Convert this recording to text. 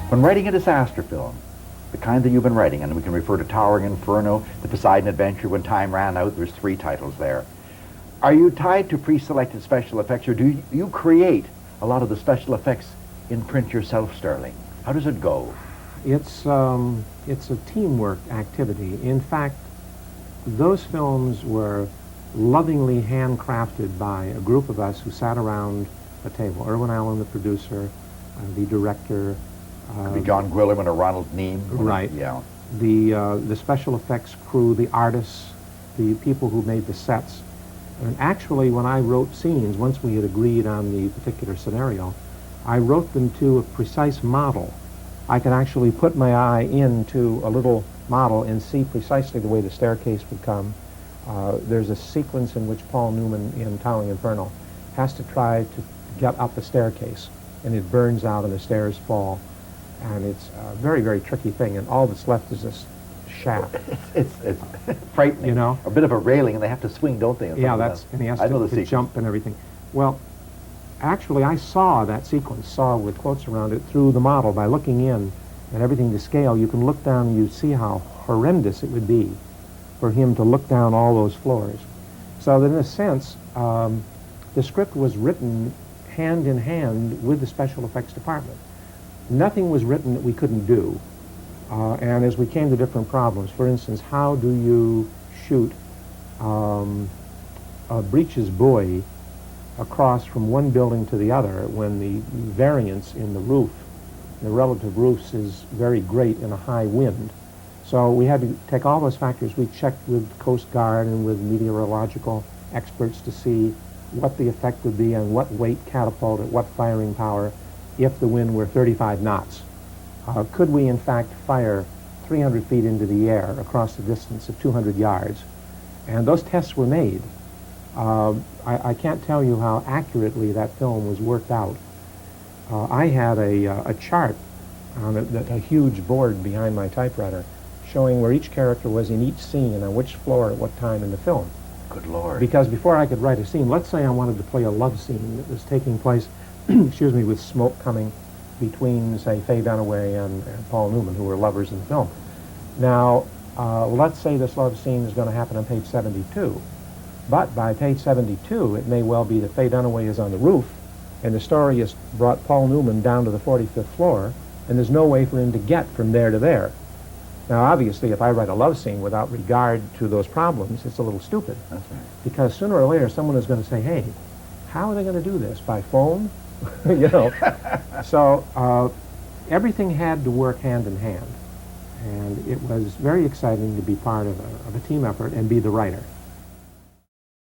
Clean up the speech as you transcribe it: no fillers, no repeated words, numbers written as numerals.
When writing a disaster film, the kind that you've been writing, and we can refer to Towering Inferno, The Poseidon Adventure, When Time Ran Out, there's 3 titles there. Are you tied to pre-selected special effects, or do you create a lot of the special effects in print yourself, Stirling? How does it go? It's a teamwork activity. In fact, those films were lovingly handcrafted by a group of us who sat around a table. Irwin Allen, the producer, the director. Could be John Gwillim or Ronald Neame. Right. Yeah. The special effects crew, the artists, the people who made the sets. And actually, when I wrote scenes, once we had agreed on the particular scenario, I wrote them to a precise model. I could actually put my eye into a little model and see precisely the way the staircase would come. There's a sequence in which Paul Newman in Towering Inferno has to try to get up a staircase, and it burns out and the stairs fall. And it's a very, very tricky thing, and all that's left is this shaft. It's frightening. You know? A bit of a railing, and they have to swing, don't they? Yeah, and he has to jump and everything. Well, actually, I saw that sequence, saw with quotes around it, through the model by looking in and everything to scale. You can look down and you see how horrendous it would be for him to look down all those floors. So that in a sense, the script was written hand in hand with the special effects department. Nothing was written that we couldn't do. And as we came to different problems, for instance, how do you shoot a breeches buoy across from one building to the other when the variance in the roof, the relative roofs, is very great in a high wind? So we had to take all those factors. We checked with Coast Guard and with meteorological experts to see what the effect would be on what weight catapult at what firing power if the wind were 35 knots. Could we, in fact, fire 300 feet into the air across the distance of 200 yards? And those tests were made. I can't tell you how accurately that film was worked out. I had a chart on a huge board behind my typewriter showing where each character was in each scene and on which floor at what time in the film. Good Lord. Because before I could write a scene, let's say I wanted to play a love scene that was taking place, excuse me, with smoke coming between, say, Faye Dunaway and Paul Newman, who were lovers in the film. Now, let's say this love scene is going to happen on page 72. But by page 72, it may well be that Faye Dunaway is on the roof, and the story has brought Paul Newman down to the 45th floor, and there's no way for him to get from there to there. Now, obviously, if I write a love scene without regard to those problems, it's a little stupid. That's right. Because sooner or later, someone is going to say, hey, how are they going to do this? By phone? You know. So everything had to work hand in hand. And it was very exciting to be part of a team effort and be the writer.